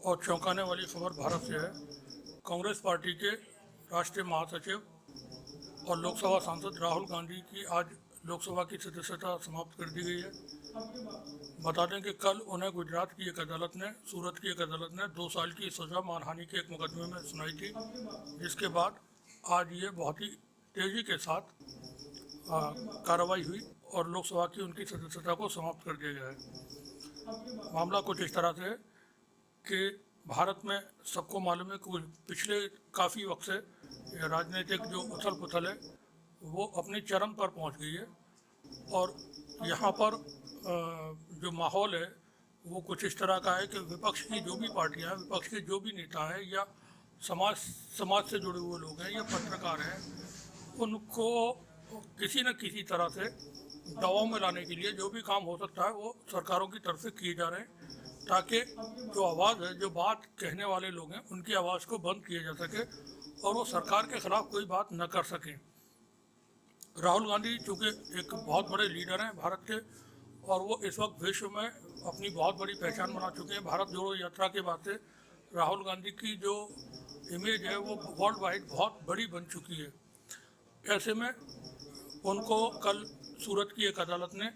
और चौंकाने वाली खबर भारत से है। कांग्रेस पार्टी के राष्ट्रीय महासचिव और लोकसभा सांसद राहुल गांधी की आज लोकसभा की सदस्यता समाप्त कर दी गई है। बता दें कि कल उन्हें गुजरात की एक अदालत ने, सूरत की एक अदालत ने 2 साल की सजा मानहानि के एक मुकदमे में सुनाई थी, जिसके बाद आज ये बहुत ही तेज़ी के साथ कार्रवाई हुई और लोकसभा की उनकी सदस्यता को समाप्त कर दिया गया है। मामला कुछ इस तरह से है कि भारत में सबको मालूम है कि पिछले काफ़ी वक्त से राजनीतिक जो उथल पुथल है वो अपनी चरम पर पहुंच गई है और यहाँ पर जो माहौल है वो कुछ इस तरह का है कि विपक्ष की जो भी पार्टियां हैं, विपक्ष के जो भी नेता हैं या समाज से जुड़े हुए लोग हैं या पत्रकार हैं, उनको किसी न किसी तरह से दबाव में लाने के लिए जो भी काम हो सकता है वो सरकारों की तरफ से किए जा रहे हैं, ताकि जो आवाज़ है, जो बात कहने वाले लोग हैं, उनकी आवाज़ को बंद किया जा सके और वो सरकार के ख़िलाफ़ कोई बात न कर सकें। राहुल गांधी चूँकि एक बहुत बड़े लीडर हैं भारत के और वो इस वक्त विश्व में अपनी बहुत बड़ी पहचान बना चुके हैं। भारत जोड़ो यात्रा के बाद से राहुल गांधी की जो इमेज है वो वर्ल्ड वाइड बहुत बड़ी बन चुकी है। ऐसे में उनको कल सूरत की एक अदालत ने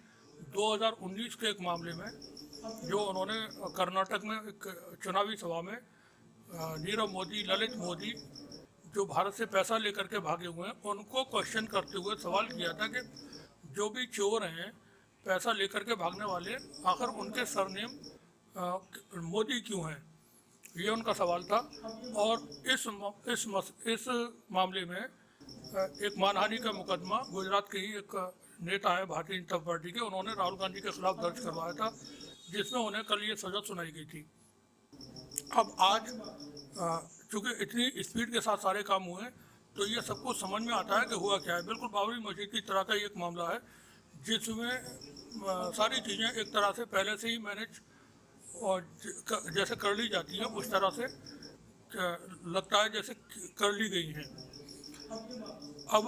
2019 के एक मामले में, जो उन्होंने कर्नाटक में एक चुनावी सभा में नीरव मोदी, ललित मोदी जो भारत से पैसा लेकर के भागे हुए हैं, उनको क्वेश्चन करते हुए सवाल किया था कि जो भी चोर हैं, पैसा लेकर के भागने वाले, आखिर उनके सरनेम मोदी क्यों हैं, ये उनका सवाल था। और इस मामले में एक मानहानि का मुकदमा गुजरात के ही एक नेता है भारतीय जनता पार्टी के, उन्होंने राहुल गांधी के खिलाफ दर्ज करवाया था, जिसमें उन्हें कल ये सज़ा सुनाई गई थी। अब आज चूँकि इतनी स्पीड के साथ सारे काम हुए हैं तो ये सबको समझ में आता है कि हुआ क्या है। बिल्कुल बाबरी मस्जिद की तरह का एक मामला है जिसमें सारी चीज़ें एक तरह से पहले से ही मैनेज और जैसे कर ली जाती हैं, उस तरह से लगता है जैसे कर ली गई हैं। अब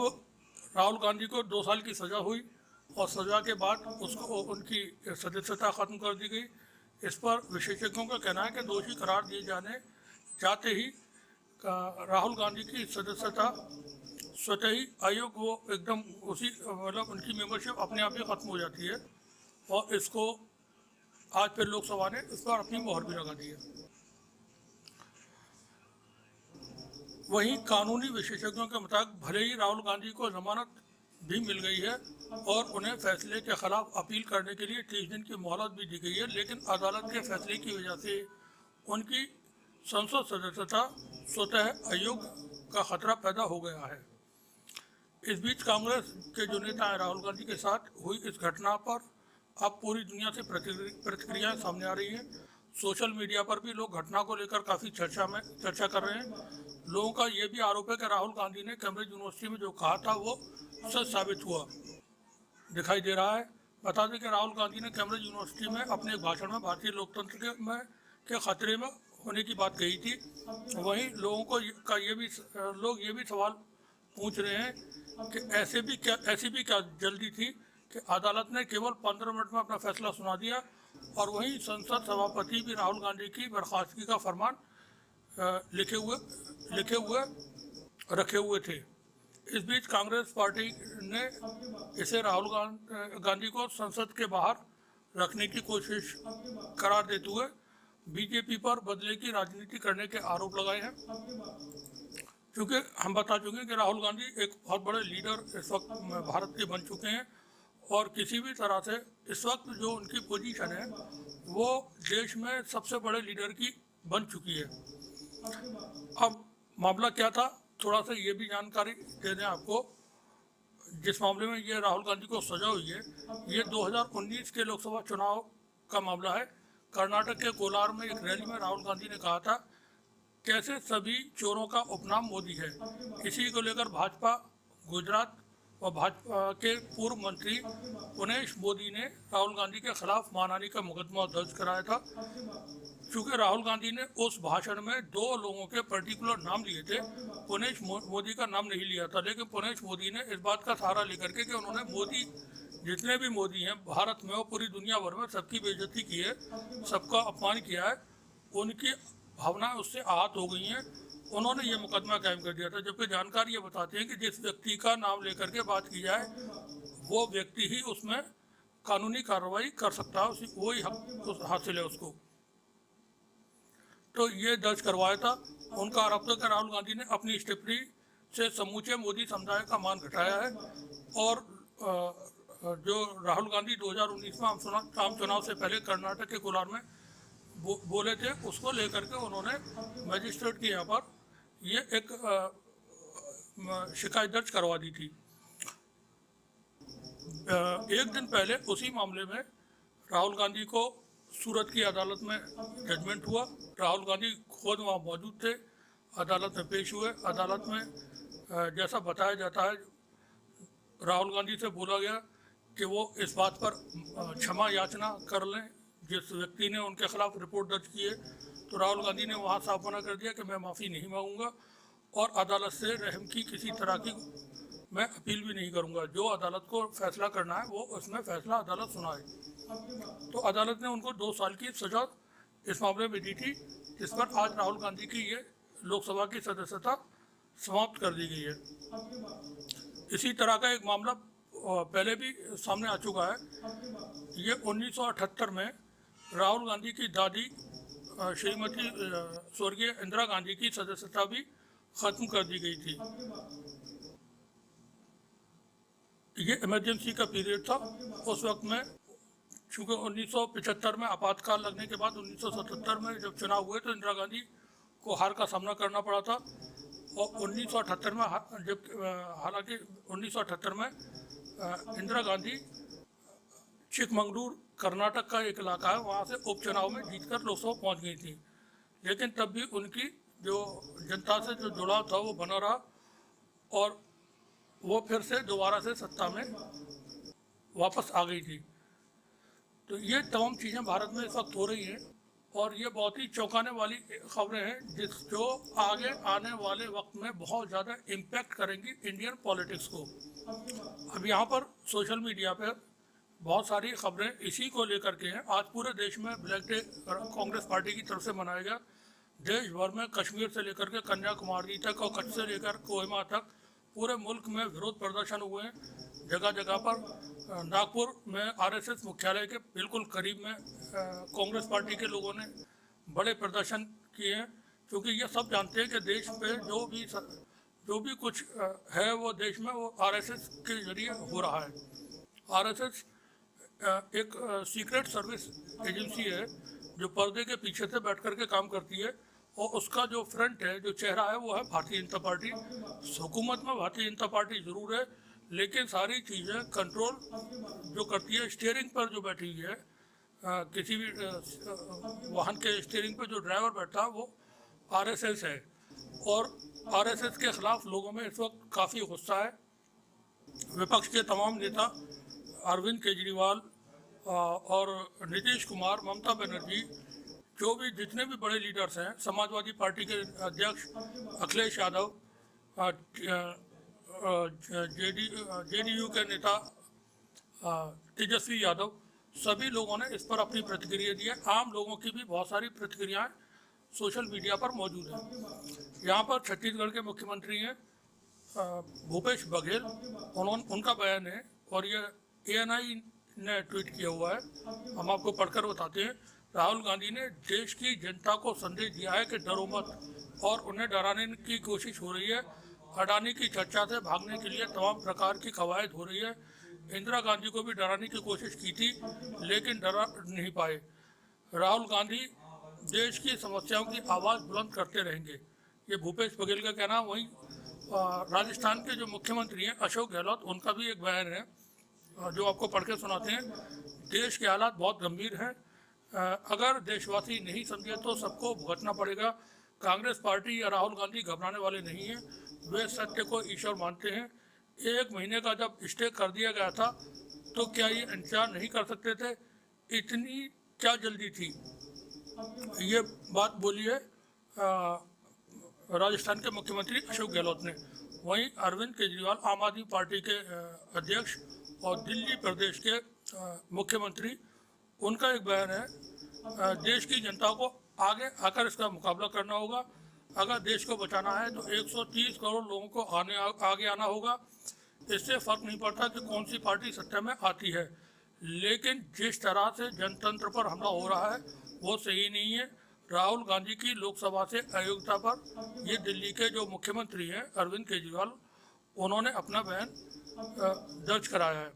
राहुल गांधी को 2 साल की सज़ा हुई और सज़ा के बाद उसको उनकी सदस्यता ख़त्म कर दी गई। इस पर विशेषज्ञों का कहना है कि दोषी करार दिए जाते ही राहुल गांधी की सदस्यता स्वतः ही आयोग वो एकदम उसी मतलब उनकी मेंबरशिप अपने आप ही ख़त्म हो जाती है और इसको आज फिर लोकसभा ने इस पर अपनी मोहर भी लगा दी है। वहीं कानूनी विशेषज्ञों के मुताबिक भले ही राहुल गांधी को जमानत भी मिल गई है और उन्हें फैसले के खिलाफ अपील करने के लिए 30 दिन की मोहलत भी दी गई है, लेकिन अदालत के फैसले की वजह से उनकी संसद सदस्यता स्वतः आयोग का खतरा पैदा हो गया है। इस बीच कांग्रेस के जो नेता हैं राहुल गांधी के साथ हुई इस घटना पर अब पूरी दुनिया से प्रतिक्रियाएं सामने आ रही हैं। सोशल मीडिया पर भी लोग घटना को लेकर काफ़ी चर्चा कर रहे हैं। लोगों का ये भी आरोप है कि राहुल गांधी ने कैम्ब्रिज यूनिवर्सिटी में जो कहा था वो सच साबित हुआ दिखाई दे रहा है। बता दें कि राहुल गांधी ने कैम्ब्रिज यूनिवर्सिटी में अपने भाषण में भारतीय लोकतंत्र के खतरे में होने की बात कही थी। वहीं लोगों लोग ये भी सवाल पूछ रहे हैं कि ऐसी भी क्या जल्दी थी कि अदालत ने केवल 15 मिनट में अपना फैसला सुना दिया और वहीं संसद सभापति भी राहुल गांधी की बर्खास्तगी का फरमान रखे हुए थे। इस बीच कांग्रेस पार्टी ने इसे राहुल गांधी को संसद के बाहर रखने की कोशिश करार देते हुए बीजेपी पर बदले की राजनीति करने के आरोप लगाए हैं। क्योंकि हम बता चुके हैं कि राहुल गांधी एक बहुत बड़े लीडर इस वक्त भारत के बन चुके हैं और किसी भी तरह से इस वक्त जो उनकी पोजीशन है वो देश में सबसे बड़े लीडर की बन चुकी है। अब मामला क्या था, थोड़ा सा ये भी जानकारी दे दें आपको। जिस मामले में ये राहुल गांधी को सजा हुई है, ये 2019 के लोकसभा चुनाव का मामला है। कर्नाटक के कोलार में एक रैली में राहुल गांधी ने कहा था, कैसे सभी चोरों का उपनाम मोदी है। इसी को लेकर भाजपा गुजरात और भाजपा के पूर्व मंत्री पुनेश मोदी ने राहुल गांधी के खिलाफ मानहानि का मुकदमा दर्ज कराया था। चूँकि राहुल गांधी ने उस भाषण में 2 लोगों के पर्टिकुलर नाम लिए थे, पुनेश मोदी का नाम नहीं लिया था, लेकिन पुनेश मोदी ने इस बात का सहारा लेकर के कि उन्होंने मोदी, जितने भी मोदी हैं भारत में और पूरी दुनिया भर में, सबकी बेइज्जती की है, सबका अपमान किया है, उनकी भावनाएं उससे आहत हो गई हैं, उन्होंने ये मुकदमा कायम कर दिया था। जबकि जानकारी ये बताती है कि जिस व्यक्ति का नाम लेकर के बात की जाए वो व्यक्ति ही उसमें कानूनी कार्रवाई कर सकता है, उसी वही हक हासिल है उसको। तो ये दर्ज करवाया था। उनका आरोप था कि राहुल गांधी ने अपनी इस टिप्पणी से समूचे मोदी समुदाय का मान घटाया है और जो राहुल गांधी 2019 में आम चुनाव से पहले कर्नाटक के कोलार में बोले थे, उसको लेकर के उन्होंने मजिस्ट्रेट के यहाँ पर ये एक शिकायत दर्ज करवा दी थी। एक दिन पहले उसी मामले में राहुल गांधी को सूरत की अदालत में जजमेंट हुआ। राहुल गांधी खुद वहाँ मौजूद थे, अदालत में पेश हुए। अदालत में जैसा बताया जाता है, राहुल गांधी से बोला गया कि वो इस बात पर क्षमा याचना कर लें जिस व्यक्ति ने उनके खिलाफ रिपोर्ट दर्ज की है। तो राहुल गांधी ने वहाँ साफ मना कर दिया कि मैं माफ़ी नहीं मांगूंगा और अदालत से रहम की किसी तरह की मैं अपील भी नहीं करूंगा। जो अदालत को फैसला करना है वो उसमें फैसला अदालत सुनाए। तो अदालत ने उनको 2 साल की सजा इस मामले में दी थी, जिस पर आज राहुल गांधी की ये लोकसभा की सदस्यता समाप्त कर दी गई है। इसी तरह का एक मामला पहले भी सामने आ चुका है। ये 1978 में राहुल गांधी की दादी श्रीमती स्वर्गीय इंदिरा गांधी की सदस्यता भी ख़त्म कर दी गई थी। ये इमरजेंसी का पीरियड था उस वक्त में, चूँकि 1975 में आपातकाल लगने के बाद 1977 में जब चुनाव हुए तो इंदिरा गांधी को हार का सामना करना पड़ा था। और 1978 में जब हालांकि 1978 में इंदिरा गांधी चिकमंगलूर कर्नाटक का एक इलाका है, वहाँ से उपचुनाव में जीतकर लोकसभा पहुँच गई थी। लेकिन तब भी उनकी जो जनता से जो जुड़ाव था वो बना रहा और वो फिर से दोबारा से सत्ता में वापस आ गई थी। तो ये तमाम चीज़ें भारत में इस वक्त हो रही हैं और ये बहुत ही चौंकाने वाली खबरें हैं जो आगे आने वाले वक्त में बहुत ज़्यादा इम्पैक्ट करेंगी इंडियन पॉलिटिक्स को। अब यहाँ पर सोशल मीडिया पर बहुत सारी खबरें इसी को लेकर के हैं। आज पूरे देश में ब्लैक डे कांग्रेस पार्टी की तरफ से मनाया गया। देश भर में कश्मीर से लेकर के कन्याकुमारी तक और कच्छ से लेकर कोहिमा तक पूरे मुल्क में विरोध प्रदर्शन हुए हैं। जगह जगह पर नागपुर में आरएसएस मुख्यालय के बिल्कुल करीब में कांग्रेस पार्टी के लोगों ने बड़े प्रदर्शन किए हैं, क्योंकि ये सब जानते हैं कि देश पे जो भी कुछ है वो देश में वो आरएसएस के जरिए हो रहा है। आरएसएस एक सीक्रेट सर्विस एजेंसी है जो पर्दे के पीछे से बैठ कर के काम करती है और उसका जो फ्रंट है, जो चेहरा है, वो है भारतीय जनता पार्टी। हुकूमत में भारतीय जनता पार्टी ज़रूर है, लेकिन सारी चीज़ें कंट्रोल जो करती है, स्टीयरिंग पर जो बैठी हुई है, किसी भी वाहन के स्टीयरिंग पर जो ड्राइवर बैठा है वो आरएसएस है। और आरएसएस के ख़िलाफ़ लोगों में इस वक्त काफ़ी गुस्सा है। विपक्ष के तमाम नेता अरविंद केजरीवाल और नीतीश कुमार, ममता बनर्जी, जो भी जितने भी बड़े लीडर्स हैं, समाजवादी पार्टी के अध्यक्ष अखिलेश यादव, जेडीयू के नेता तेजस्वी यादव, सभी लोगों ने इस पर अपनी प्रतिक्रिया दी है। आम लोगों की भी बहुत सारी प्रतिक्रियाएं सोशल मीडिया पर मौजूद हैं। यहाँ पर छत्तीसगढ़ के मुख्यमंत्री हैं भूपेश बघेल, उनका बयान है और ये ANI ने ट्वीट किया हुआ है, हम आपको पढ़कर बताते हैं। राहुल गांधी ने देश की जनता को संदेश दिया है कि डरो मत और उन्हें डराने की कोशिश हो रही है। अडानी की चर्चा से भागने के लिए तमाम प्रकार की कवायद हो रही है। इंदिरा गांधी को भी डराने की कोशिश की थी लेकिन डरा नहीं पाए। राहुल गांधी देश की समस्याओं की आवाज़ बुलंद करते रहेंगे, ये भूपेश बघेल का कहना। वहीं राजस्थान के जो मुख्यमंत्री हैं अशोक गहलोत, उनका भी एक बयान है जो आपको पढ़ के सुनाते हैं। देश के हालात बहुत गंभीर हैं, अगर देशवासी नहीं समझे तो सबको भुगतना पड़ेगा। कांग्रेस पार्टी या राहुल गांधी घबराने वाले नहीं हैं, वे सत्य को ईश्वर मानते हैं। 1 महीने का जब स्टे कर दिया गया था तो क्या ये इंतजार नहीं कर सकते थे? इतनी क्या जल्दी थी? ये बात बोली है राजस्थान के मुख्यमंत्री अशोक गहलोत ने। वहीं अरविंद केजरीवाल, आम आदमी पार्टी के अध्यक्ष और दिल्ली प्रदेश के मुख्यमंत्री, उनका एक बयान है, देश की जनता को आगे आकर इसका मुकाबला करना होगा। अगर देश को बचाना है तो 130 करोड़ लोगों को आगे आना होगा। इससे फर्क नहीं पड़ता कि कौन सी पार्टी सत्ता में आती है, लेकिन जिस तरह से जनतंत्र पर हमला हो रहा है वो सही नहीं है। राहुल गांधी की लोकसभा से अयोग्यता पर ये दिल्ली के जो मुख्यमंत्री हैं अरविंद केजरीवाल, उन्होंने अपना बयान दर्ज कराया है।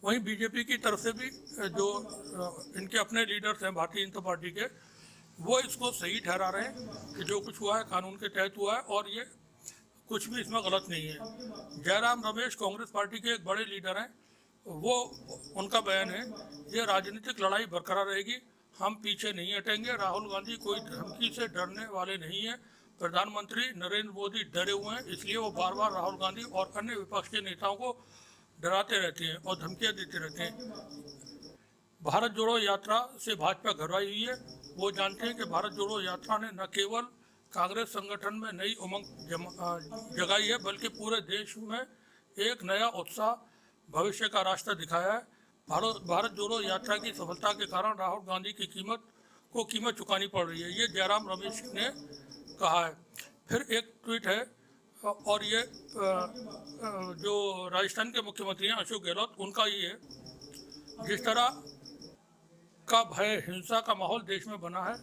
वहीं बीजेपी की तरफ से भी जो इनके अपने लीडर्स हैं भारतीय जनता पार्टी के, वो इसको सही ठहरा रहे हैं कि जो कुछ हुआ है कानून के तहत हुआ है और ये कुछ भी इसमें गलत नहीं है। जयराम रमेश कांग्रेस पार्टी के एक बड़े लीडर हैं, वो उनका बयान है ये राजनीतिक लड़ाई बरकरार रहेगी, हम पीछे नहीं हटेंगे। राहुल गांधी कोई धमकी से डरने वाले नहीं हैं। प्रधानमंत्री नरेंद्र मोदी डरे हुए हैं, इसलिए वो बार बार राहुल गांधी और अन्य विपक्ष के नेताओं को डराते रहते हैं और धमकियां देते रहते हैं। भारत जोड़ो यात्रा से भाजपा घबराई हुई है। वो जानते हैं कि भारत जोड़ो यात्रा ने न केवल कांग्रेस संगठन में नई उमंग जगाई है, बल्कि पूरे देश में एक नया उत्साह, भविष्य का रास्ता दिखाया है। भारत जोड़ो यात्रा की सफलता के कारण राहुल गांधी की कीमत चुकानी पड़ रही है, ये जयराम रमेश ने कहा है। फिर एक ट्वीट है और ये जो राजस्थान के मुख्यमंत्री हैं अशोक गहलोत, उनका ही है। जिस तरह का भय हिंसा का माहौल देश में बना है,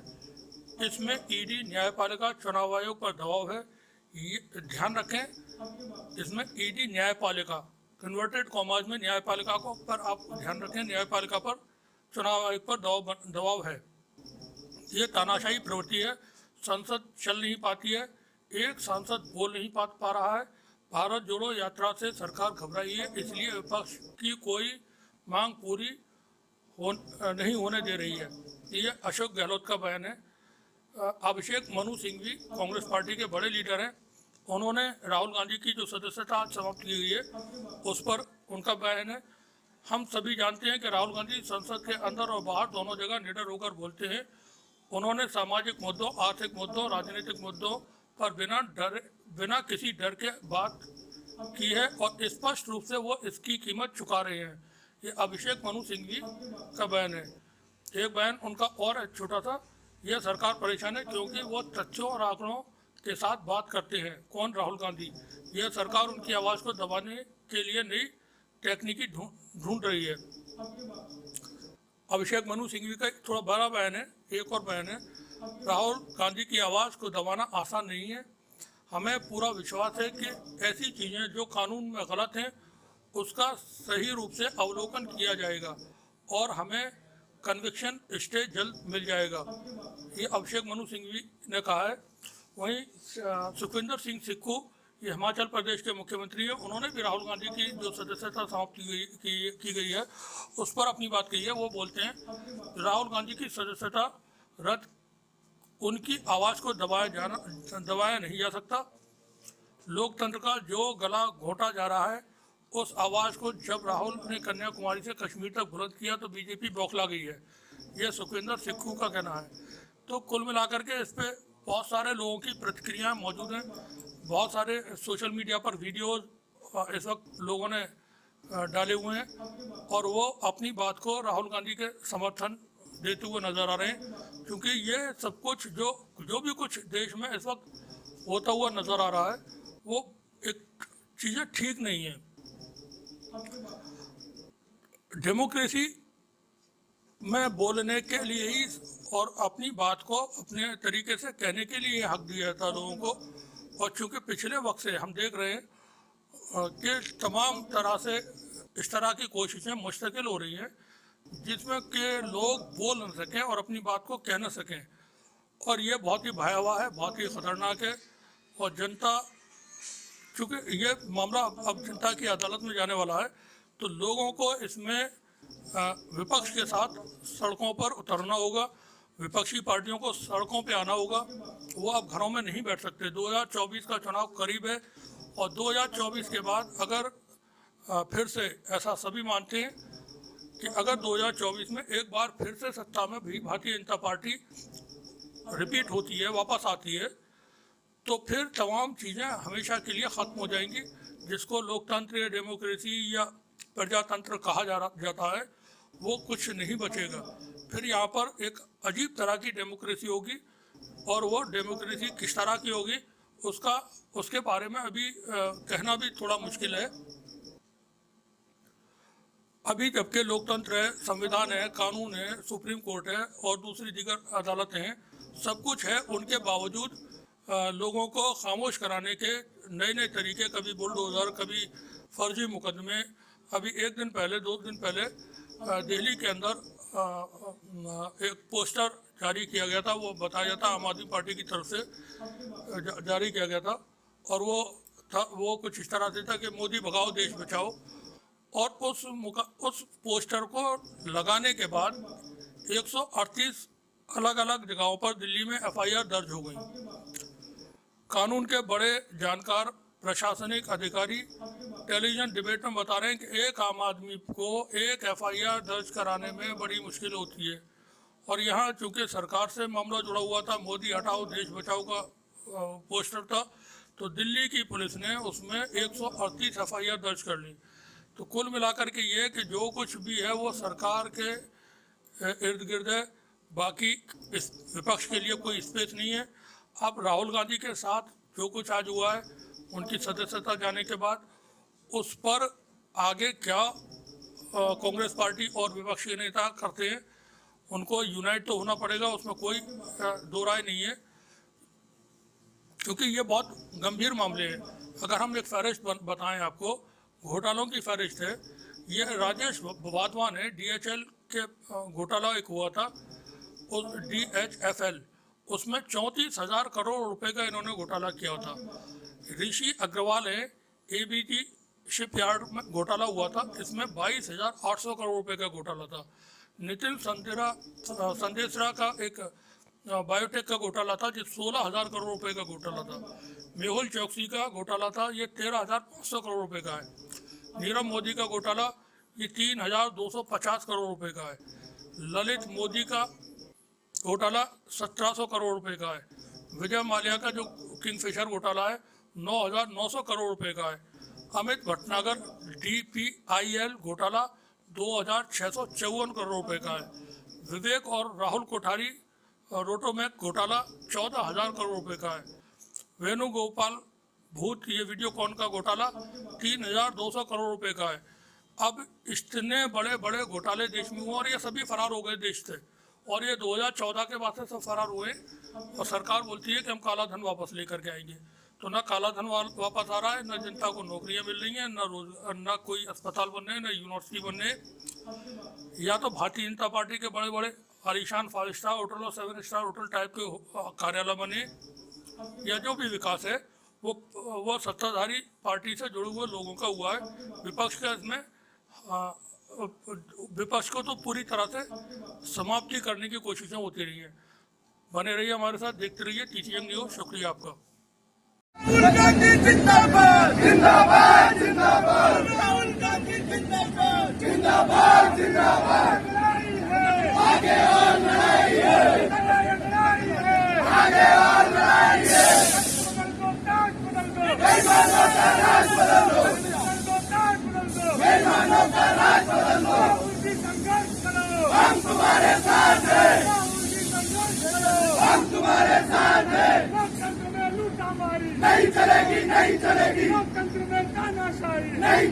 इसमें ईडी, न्यायपालिका, चुनाव आयोग पर दबाव है। ये ध्यान रखें, इसमें ईडी, न्यायपालिका, कन्वर्टेड कॉमाज में न्यायपालिका को पर आप ध्यान रखें, न्यायपालिका पर, चुनाव आयोग पर दबाव है। ये तानाशाही प्रवृत्ति है। संसद चल नहीं पाती है, एक सांसद बोल नहीं पा रहा है। भारत जोड़ो यात्रा से सरकार घबराई है, इसलिए विपक्ष की कोई मांग पूरी नहीं होने दे रही है। ये अशोक गहलोत का बयान है। अभिषेक मनु सिंह भी कांग्रेस पार्टी के बड़े लीडर हैं, उन्होंने राहुल गांधी की जो सदस्यता आज समाप्त की गई है उस पर उनका बयान है। हम सभी जानते हैं कि राहुल गांधी संसद के अंदर और बाहर दोनों जगह निडर होकर बोलते हैं। उन्होंने सामाजिक मुद्दों, आर्थिक मुद्दों, राजनीतिक मुद्दों पर बिना किसी डर के बात की है और स्पष्ट रूप से वो इसकी कीमत चुका रहे हैं। ये अभिषेक मनु सिंह जी का बयान है। एक बयान उनका और है छोटा सा, यह सरकार परेशान है क्योंकि वो तथ्यों और आंकड़ों के साथ बात करते हैं। कौन? राहुल गांधी। यह सरकार उनकी आवाज़ को दबाने के लिए नई टेक्निकी ढूंढ रही है। अभिषेक मनु सिंघवी का थोड़ा बड़ा बयान है, एक और बयान है। राहुल गांधी की आवाज़ को दबाना आसान नहीं है। हमें पूरा विश्वास है कि ऐसी चीज़ें जो कानून में गलत हैं उसका सही रूप से अवलोकन किया जाएगा और हमें कन्विक्शन स्टे जल्द मिल जाएगा, ये अभिषेक मनु सिंघवी ने कहा है। वहीं सुखविंदर सिंह सुक्खू, ये हिमाचल प्रदेश के मुख्यमंत्री हैं, उन्होंने भी राहुल गांधी की जो सदस्यता समाप्त की गई है उस पर अपनी बात कही है। वो बोलते हैं राहुल गांधी की सदस्यता रद्द, उनकी आवाज़ को दबाया नहीं जा सकता। लोकतंत्र का जो गला घोटा जा रहा है उस आवाज़ को जब राहुल ने कन्याकुमारी से कश्मीर तक बुलंद किया तो बीजेपी बौखला गई है, यह सुखविंदर सिक्खू का कहना है। तो कुल मिलाकर के इस पर बहुत सारे लोगों की प्रतिक्रियाएं मौजूद हैं। बहुत सारे सोशल मीडिया पर वीडियोज इस वक्त लोगों ने डाले हुए हैं और वो अपनी बात को राहुल गांधी के समर्थन देते हुए नज़र आ रहे हैं, क्योंकि ये सब कुछ जो भी कुछ देश में इस वक्त होता हुआ नज़र आ रहा है वो एक चीज़ें ठीक नहीं है। डेमोक्रेसी में बोलने के लिए ही और अपनी बात को अपने तरीके से कहने के लिए हक दिया था लोगों को। और चूँकि पिछले वक्त से हम देख रहे हैं कि तमाम तरह से इस तरह की कोशिशें मुस्तकिल हो रही हैं जिसमें कि लोग बोल न सकें और अपनी बात को कह न सकें, और ये बहुत ही भयावह है, बहुत ही ख़तरनाक है। और जनता, चूँकि ये मामला अब जनता की अदालत में जाने वाला है, तो लोगों को इसमें विपक्ष के साथ सड़कों पर उतरना होगा, विपक्षी पार्टियों को सड़कों पे आना होगा। वो अब घरों में नहीं बैठ सकते। 2024 का चुनाव करीब है और 2024 के बाद अगर फिर से, ऐसा सभी मानते हैं कि अगर 2024 में एक बार फिर से सत्ता में भी भारतीय जनता पार्टी रिपीट होती है, वापस आती है, तो फिर तमाम चीज़ें हमेशा के लिए ख़त्म हो जाएंगी। जिसको लोकतंत्र या डेमोक्रेसी या प्रजातंत्र कहा जाता है वो कुछ नहीं बचेगा। फिर यहाँ पर एक अजीब तरह की डेमोक्रेसी होगी, और वो डेमोक्रेसी किस तरह की होगी उसके बारे में अभी कहना भी थोड़ा मुश्किल है। अभी जबकि लोकतंत्र है, संविधान है, कानून है, सुप्रीम कोर्ट है और दूसरी दीगर अदालतें हैं, सब कुछ है, उनके बावजूद लोगों को खामोश कराने के नए नए तरीके, कभी बुलडोज़र, कभी फर्जी मुकदमे। अभी दो दिन पहले दिल्ली के अंदर एक पोस्टर जारी किया गया था, वो बताया जाता आम आदमी पार्टी की तरफ से जारी किया गया था, और वो कुछ इस तरह से था कि मोदी भगाओ देश बचाओ। और उस पोस्टर को लगाने के बाद 138 अलग अलग जगहों पर दिल्ली में एफआईआर दर्ज हो गई। कानून के बड़े जानकार प्रशासनिक अधिकारी टेलीविजन डिबेट में बता रहे हैं कि एक आम आदमी को एक एफआईआर दर्ज कराने में बड़ी मुश्किल होती है। और यहाँ चूंकि सरकार से मामला जुड़ा हुआ था, मोदी हटाओ देश बचाओ का पोस्टर था, तो दिल्ली की पुलिस ने उसमें 138 एफआईआर दर्ज कर ली। तो कुल मिलाकर के ये कि जो कुछ भी है वो सरकार के इर्द गिर्द है, बाकी इस विपक्ष के लिए कोई स्पेस नहीं है। अब राहुल गांधी के साथ जो कुछ आज हुआ है, उनकी सदस्यता जाने के बाद, उस पर आगे क्या कांग्रेस पार्टी और विपक्ष के नेता करते हैं, उनको यूनाइट तो होना पड़ेगा, उसमें कोई दो राय नहीं है, क्योंकि ये बहुत गंभीर मामले हैं। अगर हम एक फहरिस्त बताएं आपको, घोटालों की फहरिस्त है, ये राजेश वाधवान है, DHL के घोटाला एक हुआ था, DHFL, उसमें 34,000 करोड़ रुपए का इन्होंने घोटाला किया था। ऋषि अग्रवाल है, ABG शिपयार्ड में घोटाला हुआ था, इसमें 22,800 करोड़ रुपए का घोटाला था। नितिन संदेशरा का एक बायोटेक का घोटाला था, जिस 16,000 करोड़ रुपए का घोटाला था। मेहुल चौकसी का घोटाला था, ये 13,500 करोड़ रुपए का है। नीरव मोदी का घोटाला ये 3,250 करोड़ रुपए का है। ललित मोदी का घोटाला 1,700 करोड़ रुपए का है। विजय माल्या का जो किंगफिशर घोटाला है 9,900 करोड़ रुपए का है। अमित भटनागर DPIL घोटाला 2,654 करोड़ रुपए का है। विवेक और राहुल कोठारी रोटोमैक घोटाला 14,000 करोड़ रुपए का है। वेणुगोपाल भूत ये वीडियोकॉन का घोटाला 3,200 करोड़ रुपए का है। अब इतने बड़े बड़े घोटाले देश में हुए और ये सभी फरार हो गए देश से, और ये 2014 के बाद से सब फरार हुए, और सरकार बोलती है कि हम काला धन वापस लेकर के आएंगे। तो ना काला धन वापस आ रहा है, ना जनता को नौकरियां मिल रही हैं, ना कोई अस्पताल बन रहे हैं, ना यूनिवर्सिटी बन रहे हैं। या तो भारतीय जनता पार्टी के बड़े बड़े आलीशान 5 स्टार होटल और 7 स्टार होटल टाइप के कार्यालय बने, या जो भी विकास है वो सत्ताधारी पार्टी से जुड़े हुए लोगों का हुआ है। विपक्ष का इसमें विपक्ष को तो पूरी तरह से समाप्ति करने की कोशिशें होती रही हैं। बने रहिए हमारे साथ, देखते रहिए TTN न्यूज़। शुक्रिया आपका। राहुल गांधी जिंदाबाद जिंदाबाद जिंदाबाद, राहुल गांधी जिंदाबाद जिंदाबाद जिंदाबाद। आगे और लड़ाई है, आगे और लड़ाई है। बेईमानों का राज बदल दो, बेईमानों का राज बदल दो। हम तुम्हारे साथ हैं, हम तुम्हारे साथ हैं। नहीं चलेगी, नहीं चलेगी, लोकतंत्र में तानाशाही नहीं।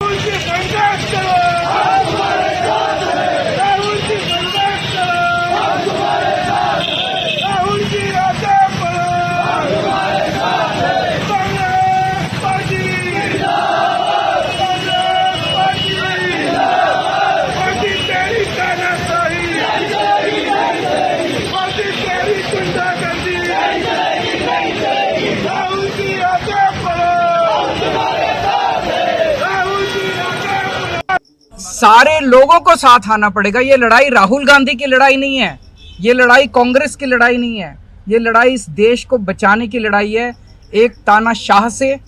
राहुल जी संघर्ष करो, हम तुम्हारे साथ हैं। राहुल जी संघर्ष करो, हम तुम्हारे साथ हैं। राहुल जी आगे बढ़ो, हम तुम्हारे साथ हैं। कांग्रेस पार्टी जिंदाबाद, कांग्रेस पार्टी जिंदाबाद। पार्टी तेरी तानाशाही नहीं चलेगी, नहीं चलेगी। पार्टी तेरी गुंडागर्दी नहीं चलेगी, नहीं चलेगी। राहुल जी आगे बढ़ो, हम तुम्हारे साथ हैं। राहुल जी आगे बढ़ो। सारे लोगों को साथ आना पड़ेगा। ये लड़ाई राहुल गांधी की लड़ाई नहीं है, ये लड़ाई कांग्रेस की लड़ाई नहीं है, ये लड़ाई इस देश को बचाने की लड़ाई है। एक तानाशाह से,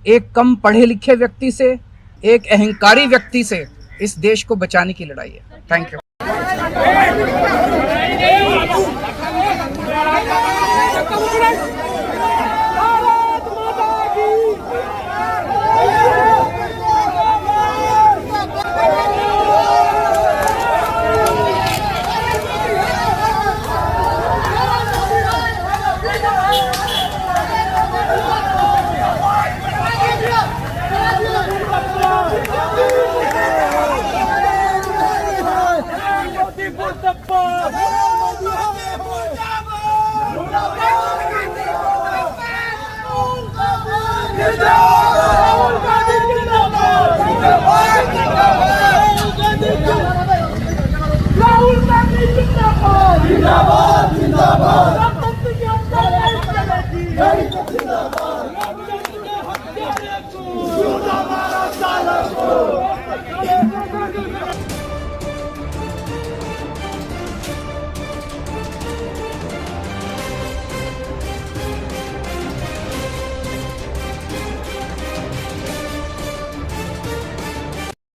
एक कम पढ़े लिखे व्यक्ति से, एक अहंकारी व्यक्ति से इस देश को बचाने की लड़ाई है। Thank you. भारत माता की जिंदाबाद